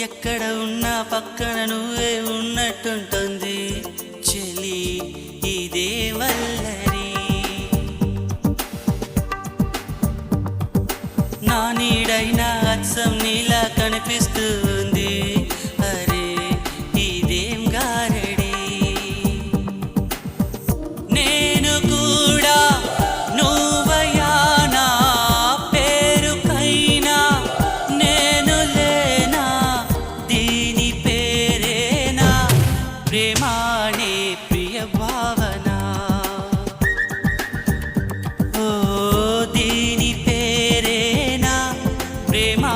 ఎక్కడ ఉన్నా పక్కన నువ్వే ఉన్నట్టుంటుంది చెలి ఇదే వల్లరి నా నీడైనా అచ్చం నీలా కనిపిస్తుంది అరే ఇదేం గారడి నేను కూడా నువ్వయ్యా నా పేరుకైనా నేను లేనా దీని పేరేనా ప్రేమానే ప్రియ భావన ఓ దీని పేరేనా ప్రేమా